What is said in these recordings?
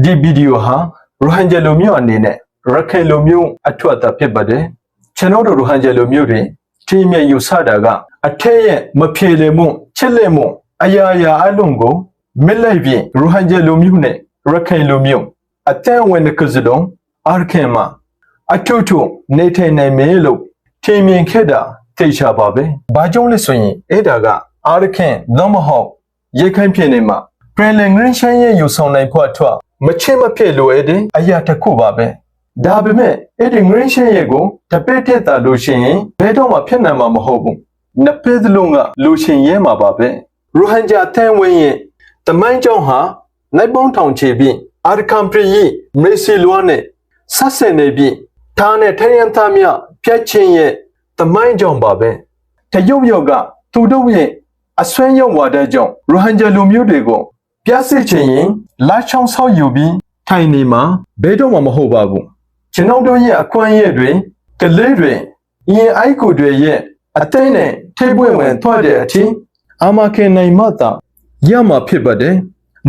ဒီဗီဒီယိုဟာရိုဟင်ဂျာလူမျိုးအနေနဲ့ရခိုင်လူမျိုးအထွတ်အမြတ်ဖြစ်ပါတယ်ကျွန်တော်တို့ရိုဟင်ဂျာလူမျိုးတွေထိမြတ်ယူဆတာကအထက်ရဲ့မဖြေလည်မှုချစ်လက်မှုအရာရာအလုံးကိုမစ်လိုက်ပြီးရိုဟင်ဂျာလူမျိုးနဲ့ရခိုင်လူမျိုးအတန်ဝင်ကစတုံအာခင်မှာအထုထုနေထိုင်နိုင်မယ်လို့ထင်မြင်ခဲ့တာသိချပါပဲ။ဘာကြောင့်လဲဆိုရင်အဲ့ဒါကအာခင်သို့မဟုတ်ရေခိုင်ပြည်နယ်မှာပြည်လင်ငရင်းရှမ်းရဲ့ယူဆောင်နိုင်ဖို့အတွက်မချစ်မဖြစ်လိုတဲ့အရာတစ်ခုပါပဲ။ဒါပေမဲ့အဲ့ဒီငရင်းရှမ်းရဲ့ကိုတပည့်တက်တာလို့ရှိရင်ဘယ်တော့မှဖြစ်နိုင်မှာမဟုတ်ဘူး။နှစ်ဖက်စလုံးကလူရှင်ရဲမှာပါပဲ။ရိုဟင်ဂျာတန်ဝင်ရဲ့တမိုင်းကြောင်းဟာနိုင်ပေါင်းထောင်ချီပြီးအာရကန်ပြည်ရဲ့မေစီလွားနဲ့ဆက်ဆံနေပြီးဒါနဲ့ထိုင်ရန်သားများပြတ်ချင်းရဲ့တမိုင်းကြောင်းပါပဲတရုတ်ရောက်ကသူတို့ရဲ့အဆွမ်းရောက်ဝါဒကြောင့်ရိုဟင်ဂျာလူမျိုးတွေကိုပြစ်စစ်ချင်ရင်လာချောင်းဆောက်ယူပြီးထိုင်နေမှာဘယ်တော့မှမဟုတ်ပါဘူးကျွန်တော်တို့ရဲ့အခွင့်အရေးတွေကလေးတွေအင်အိုက်ကိုတွေရဲ့အသိနဲ့ထိပ်ပွင့်ဝင်ထွက်တဲ့အထိအာမခံနိုင်မှသာရမှာဖြစ်ပါတယ်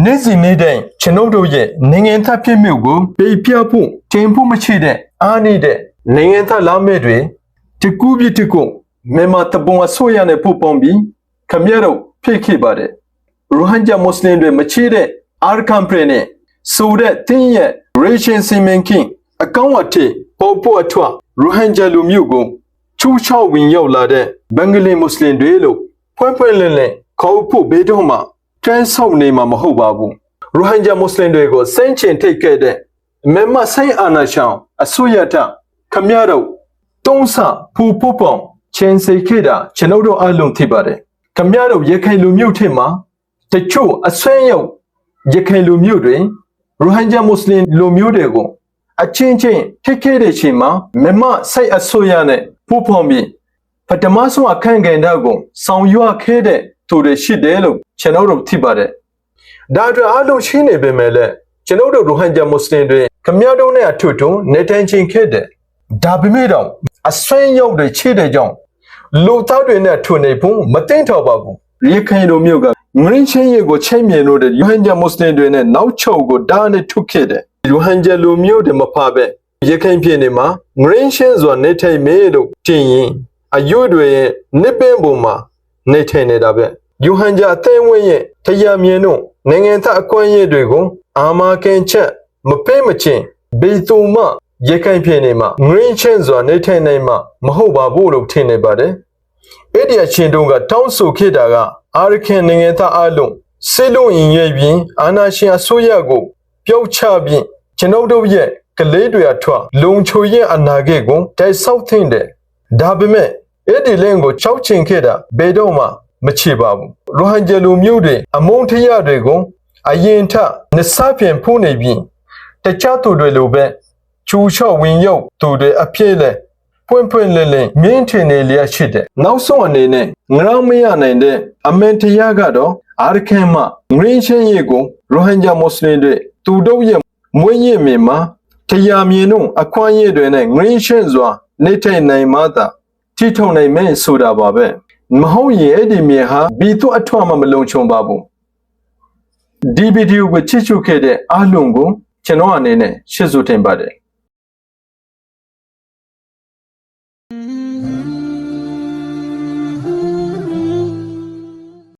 နေ့စဉ်နေ့တိုင်းကျွန်တော်တို့ရဲ့နိုင်ငံသားဖြစ်မှုကိုပြပြဖို့တင်ဖို့မရှိတဲ့အားနေတဲ့နိုင်ငံသားလာမဲ့တွေတကူပြတကူမြန်မာတပုံအစိုးရနဲ့ပို့ပေါင်းပြီးခမရတို့ဖိတ်ခဲ့ပါတယ်ရိုဟင်ဂျာမွတ်စလင်တွေမချေတဲ့အာရကန်ပြည်နဲ့ဆိုတဲ့တင်းရဲ့ Ration Simenking အကောင့်အထိပေါ်ပေါ်အထွတ်ရိုဟင်ဂျာလူမျိုးကိုချူချောက်ဝင်ရောက်လာတဲ့ဘင်္ဂလီမွတ်စလင်တွေလို့ဖွင့်ဖွင့်လင်းလင်းခေါ်ဖို့ဘေးတော့မှတန်းဆောက်နေမှာမဟုတ်ပါဘူးရိုဟင်ဂျာမွတ်စလင်တွေကိုစိတ်ချင်ထိတ်ခဲ့တဲ့မြန်မာဆိုင်အာနာရှောင်းအစိုးရထခမရတို့တုံးဆဖူဖူပေါင်ချင်းစိတ်ခဲ့တာကျွန်တော်တို့အလုံးသိပါတယ်ခမရတို့ရခိုင်လူမျိုးထဲမှာတချို့အဆွမ်းရောက်ရခိုင်လူမျိုးတွေရိုဟင်ဂျာမွတ်စလင်လူမျိုးတွေကိုအချင်းချင်းထိခဲ့တဲ့ချိန်မှာမြန်မာဆိုင်အစိုးရနဲ့ပူးပေါင်းပြီးပထမဆုံးအခန့်ကဏ္ဍကိုဆောင်ရွက်ခဲ့တဲ့သူတွေရှိတယ်လို့ကျွန်တော်တို့သိပါတယ်။ဒါအတွက်အလုံးရှိနေပေမဲ့လည်းကျွန်တော်တို့ရိုဟင်ဂျာမွတ်စလင်တွေခမရတို့နဲ့အထူးထူးနေထိုင်ခြင်းခဲ့တယ်။ဒါပေမဲ့တော့အဆွမ်းရောက်တွေချစ်တဲ့ကြောင့်လူသားတွေနဲ့ထွနေဖို့မတင်တော့ပါဘူး။ရခိုင်လူမျိုးကငရင်းချင်းရဲ့ကိုချိန်မြင်လို့တဲ့ရိုဟင်ဂျာမွတ်စလင်တွေနဲ့နောက်ချုပ်ကိုဒါနဲ့ထုတ်ခဲ့တယ်။ရိုဟင်ဂျာလူမျိုးတွေမဖားပဲရခိုင်ပြည်နယ်မှာငရင်းချင်းစွာနေထိုင်မယ်လို့တင်ရင်အယွတ်တွေရဲ့နစ်ပင်းပုံမှာနေထိုင်နေတာပဲ။ရိုဟင်ဂျာအသိဝင်းရဲ့တရားမြင်တို့နိုင်ငံသားအခွင့်အရေးတွေကိုအာမခံချက်မပေးမချင်းဘေးသူမရခိုင်ပြည်နယ်မှာငရင်းချင်းစွာနေထိုင်နိုင်မှာမဟုတ်ပါဘူးလို့ထင်နေပါတယ်။အဲ့ဒီအချင်းတို့ကတောင်းဆိုခဲ့တာကအာရခင်နိုင်ငံသားအလုံးစစ်လုံးရင်ရဲ့ပြင်အာဏာရှင်အစိုးရကိုပြုတ်ချပြီးကျွန်ုပ်တို့ရဲ့ကလေးတွေအထွတ်လုံချိုရဲ့အနာဂတ်ကိုတိုက်ဆောက်သင့်တယ်ဒါပေမဲ့အဲ့ဒီလင်းကိုချောက်ချင်ခဲ့တာဘယ်တော့မှမချေပါဘူးရိုဟင်ဂျာလူမျိုးတွေအမုန်းတရားတွေကိုအရင်ထနှစ်ဆပြန်ဖုန်နေပြီးတခြားသူတွေလိုပဲချူချော့ဝင်ရောက်သူတွေအပြည့်လဲပွင့်ပွင့်လင်းလင်းမြင့်ထင်နေလျက်ရှိတယ်နောက်ဆုံးအနေနဲ့ငရောင်းမရနိုင်တဲ့အမန်တရားကတော့အာရကန်မှာငရင်းချင်းရဲ့ကိုရိုဟင်ဂျာမွတ်စလင်တွေသူတို့ရဲ့မွေးရမြေမှာတရားမြင်တို့အခွင့်အရေးတွေနဲ့ငရင်းချင်းစွာနေထိုင်နိုင်မှသာထိထုံနိုင်မယ်ဆိုတာပါပဲမဟုတ်ရင်အဲ့ဒီမြေဟာဘီသူအထွတ်မှမလုံခြုံပါဘူးဒီဗီဒီယိုကိုချစ်ချူခဲ့တဲ့အားလုံးကိုကျွန်တော်အနေနဲ့ရှင်းဆိုတင်ပါတယ်